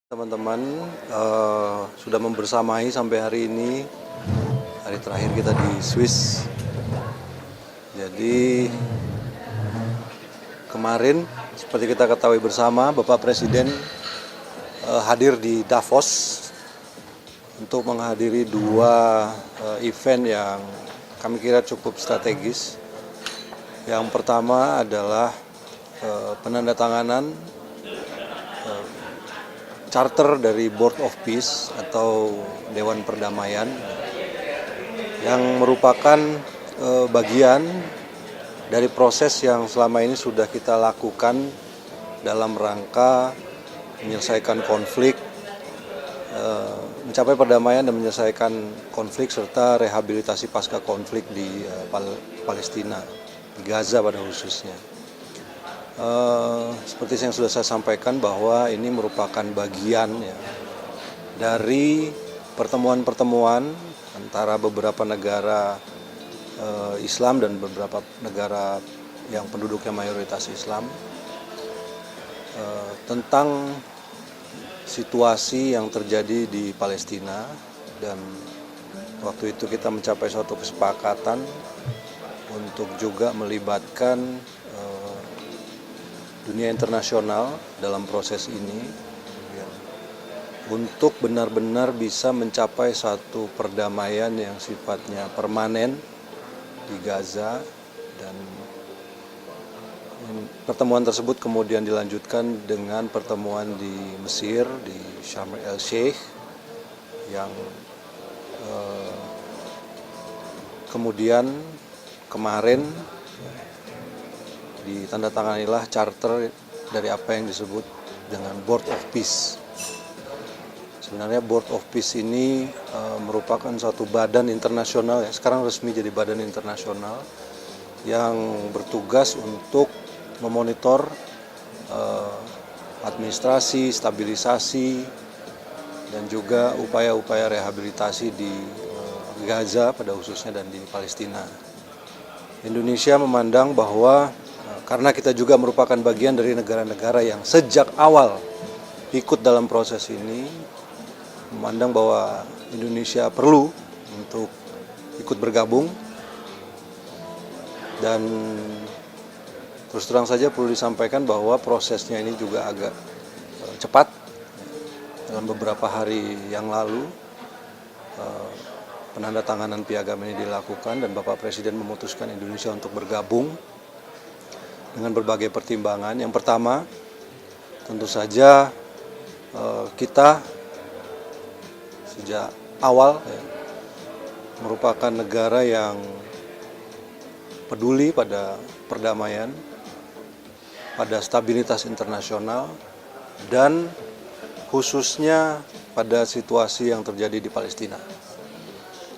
Teman-teman sudah membersamai sampai hari ini, hari terakhir kita di Swiss. Jadi kemarin seperti kita ketahui bersama, Bapak Presiden hadir di Davos untuk menghadiri dua event yang kami kira cukup strategis. Yang pertama adalah penandatanganan charter dari Board of Peace atau Dewan Perdamaian yang merupakan bagian dari proses yang selama ini sudah kita lakukan dalam rangka menyelesaikan konflik, mencapai perdamaian dan menyelesaikan konflik serta rehabilitasi pasca konflik di Palestina, di Gaza pada khususnya. Seperti yang sudah saya sampaikan bahwa ini merupakan bagian ya, dari pertemuan-pertemuan antara beberapa negara Islam dan beberapa negara yang penduduknya mayoritas Islam tentang situasi yang terjadi di Palestina, dan waktu itu kita mencapai suatu kesepakatan untuk juga melibatkan dunia internasional dalam proses ini ya, untuk benar-benar bisa mencapai satu perdamaian yang sifatnya permanen di Gaza. Dan pertemuan tersebut kemudian dilanjutkan dengan pertemuan di Mesir, di Sharm el Sheikh, yang kemudian kemarin ditandatanganilah charter dari apa yang disebut dengan Board of Peace. Sebenarnya Board of Peace ini merupakan suatu badan internasional ya, sekarang resmi jadi badan internasional yang bertugas untuk memonitor administrasi, stabilisasi, dan juga upaya-upaya rehabilitasi di Gaza pada khususnya dan di Palestina. Indonesia memandang bahwa karena kita juga merupakan bagian dari negara-negara yang sejak awal ikut dalam proses ini, memandang bahwa Indonesia perlu untuk ikut bergabung. Dan terus terang saja perlu disampaikan bahwa prosesnya ini juga agak cepat. Dalam beberapa hari yang lalu penandatanganan piagam ini dilakukan dan Bapak Presiden memutuskan Indonesia untuk bergabung dengan berbagai pertimbangan. Yang pertama, tentu saja kita sejak awal ya, merupakan negara yang peduli pada perdamaian, pada stabilitas internasional, dan khususnya pada situasi yang terjadi di Palestina.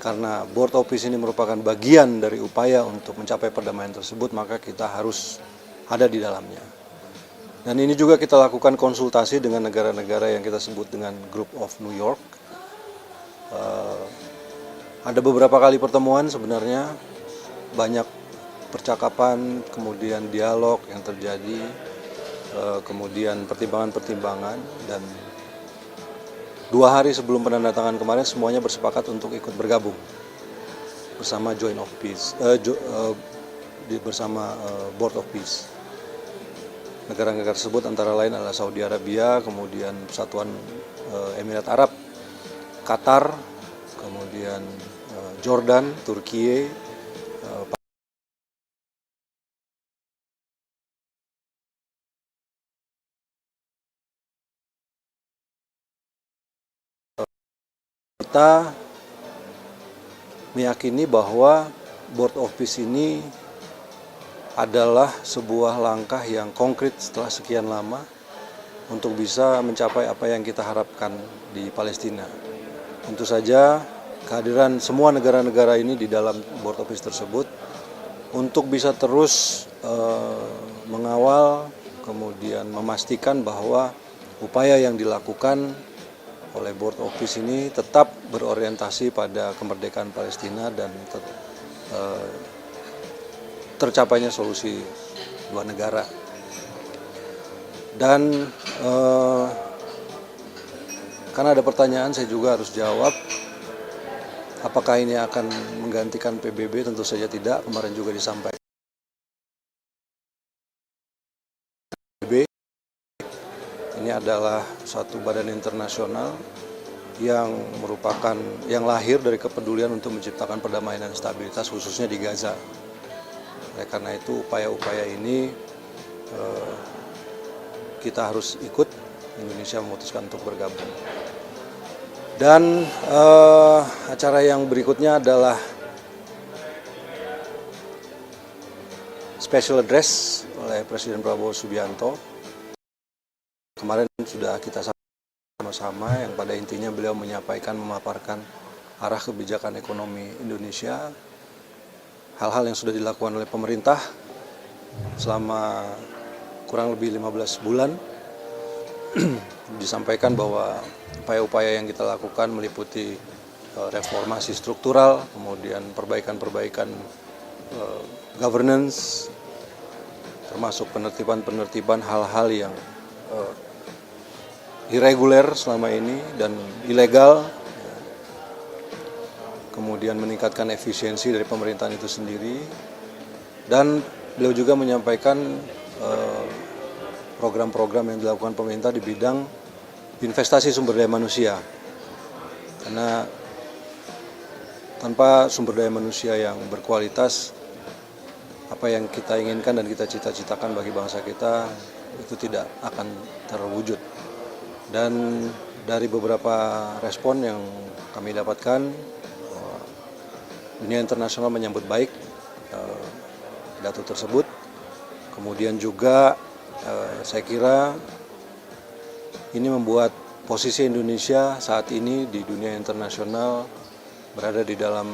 Karena Board of Peace ini merupakan bagian dari upaya untuk mencapai perdamaian tersebut, maka kita harus ada di dalamnya. Dan ini juga kita lakukan konsultasi dengan negara-negara yang kita sebut dengan Group of New York. Ada beberapa kali pertemuan, sebenarnya banyak percakapan, kemudian dialog yang terjadi, kemudian pertimbangan-pertimbangan, dan 2 hari sebelum penandatanganan kemarin semuanya bersepakat untuk ikut bergabung bersama Joint of Peace, bersama Board of Peace. Negara-negara tersebut antara lain adalah Saudi Arabia, kemudian Persatuan Emirat Arab, Qatar, kemudian Jordan, Turki, kita meyakini bahwa Board of Peace ini adalah sebuah langkah yang konkret setelah sekian lama untuk bisa mencapai apa yang kita harapkan di Palestina. Tentu saja kehadiran semua negara-negara ini di dalam Board of Peace tersebut untuk bisa terus mengawal, kemudian memastikan bahwa upaya yang dilakukan oleh Board of Peace ini tetap berorientasi pada kemerdekaan Palestina dan tercapainya solusi dua negara. Dan karena ada pertanyaan saya juga harus jawab. Apakah ini akan menggantikan PBB? Tentu saja tidak. Kemarin juga disampaikan PBB ini adalah suatu badan internasional yang lahir dari kepedulian untuk menciptakan perdamaian dan stabilitas khususnya di Gaza. Oleh karena itu upaya-upaya ini kita harus ikut. Indonesia memutuskan untuk bergabung. Dan acara yang berikutnya adalah special address oleh Presiden Prabowo Subianto. Kemarin sudah kita sama-sama yang pada intinya beliau memaparkan arah kebijakan ekonomi Indonesia, hal-hal yang sudah dilakukan oleh pemerintah selama kurang lebih 15 bulan. Disampaikan bahwa upaya-upaya yang kita lakukan meliputi reformasi struktural, kemudian perbaikan-perbaikan governance, termasuk penertiban hal-hal yang irreguler selama ini dan ilegal, kemudian meningkatkan efisiensi dari pemerintahan itu sendiri, dan beliau juga menyampaikan program-program yang dilakukan pemerintah di bidang investasi sumber daya manusia. Karena tanpa sumber daya manusia yang berkualitas, apa yang kita inginkan dan kita cita-citakan bagi bangsa kita itu tidak akan terwujud. Dan dari beberapa respon yang kami dapatkan, dunia internasional menyambut baik pidato tersebut. Kemudian juga saya kira ini membuat posisi Indonesia saat ini di dunia internasional berada di dalam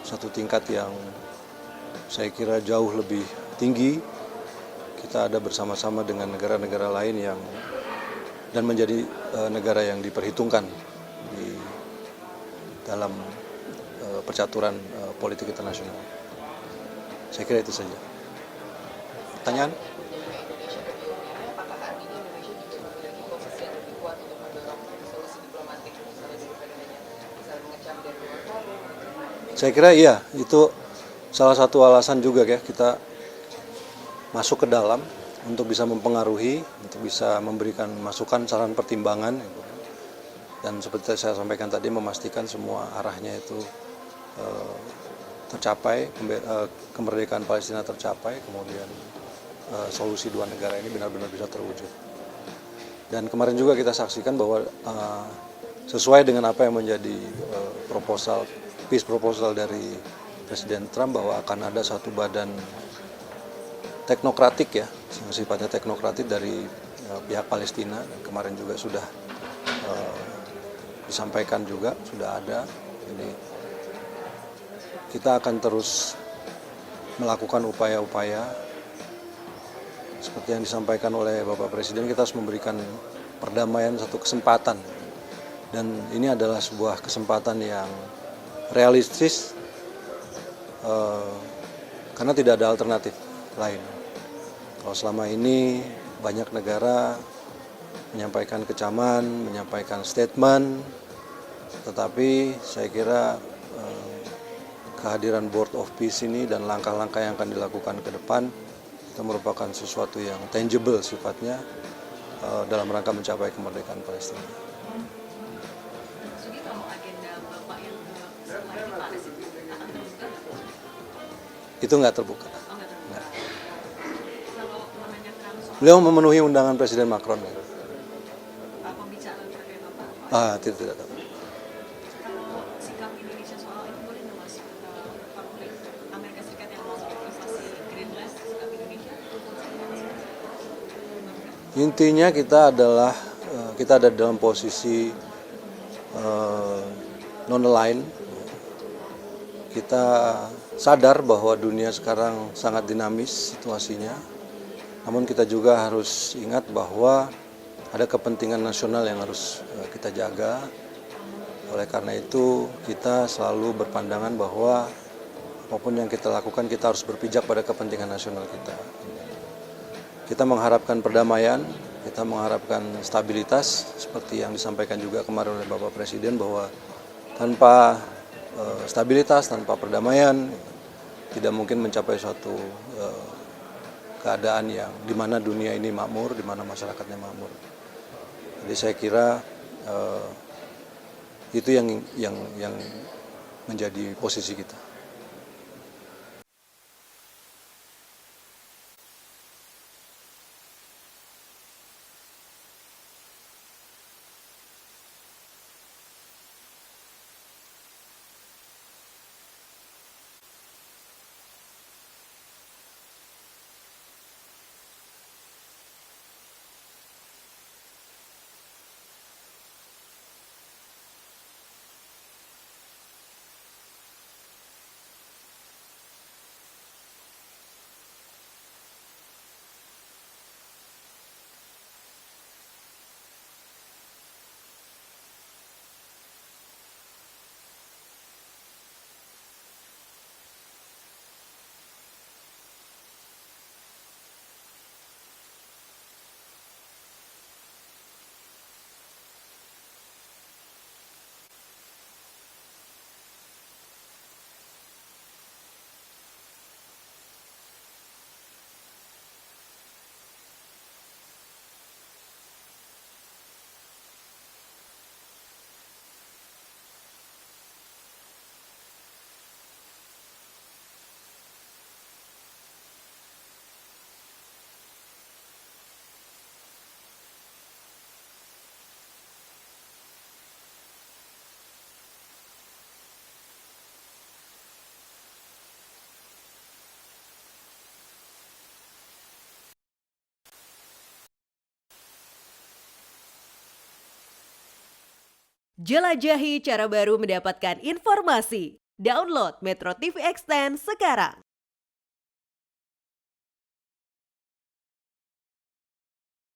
satu tingkat yang saya kira jauh lebih tinggi. Kita ada bersama-sama dengan negara-negara lain yang dan menjadi negara yang diperhitungkan di dalam percaturan politik internasional. Saya kira itu saja. Pertanyaan? Saya kira iya, itu salah satu alasan juga ya kita masuk ke dalam untuk bisa mempengaruhi, untuk bisa memberikan masukan, saran, pertimbangan. Dan seperti saya sampaikan tadi, memastikan semua arahnya itu tercapai, kemerdekaan Palestina tercapai, kemudian solusi dua negara ini benar-benar bisa terwujud. Dan kemarin juga kita saksikan bahwa sesuai dengan apa yang menjadi peace proposal dari Presiden Trump, bahwa akan ada satu badan teknokratik ya, sifatnya teknokratik dari pihak Palestina, dan kemarin juga sudah disampaikan juga, sudah ada. Jadi kita akan terus melakukan upaya-upaya seperti yang disampaikan oleh Bapak Presiden. Kita harus memberikan perdamaian satu kesempatan, dan ini adalah sebuah kesempatan yang realistis karena tidak ada alternatif lain. Kalau selama ini banyak negara menyampaikan kecaman, menyampaikan statement, tetapi saya kira kehadiran Board of Peace ini dan langkah-langkah yang akan dilakukan ke depan itu merupakan sesuatu yang tangible sifatnya dalam rangka mencapai kemerdekaan Palestina. Itu nggak terbuka. Nggak. Beliau memenuhi undangan Presiden Macron. Pembicaraan terkait apa? Tidak. Kalau sikap Indonesia soal itu boleh nggak Mas? Amerika Serikat yang mau investasi Greenland, sikap Indonesia? Intinya kita ada dalam posisi non-aligned. Kita sadar bahwa dunia sekarang sangat dinamis situasinya, namun kita juga harus ingat bahwa ada kepentingan nasional yang harus kita jaga. Oleh karena itu kita selalu berpandangan bahwa apapun yang kita lakukan kita harus berpijak pada kepentingan nasional kita. Kita mengharapkan perdamaian, Kita mengharapkan stabilitas seperti yang disampaikan juga kemarin oleh Bapak Presiden bahwa tanpa stabilitas, tanpa perdamaian tidak mungkin mencapai suatu keadaan yang di mana dunia ini makmur, di mana masyarakatnya makmur. Jadi saya kira itu yang menjadi posisi kita. Jelajahi cara baru mendapatkan informasi. Download Metro TV Extend sekarang.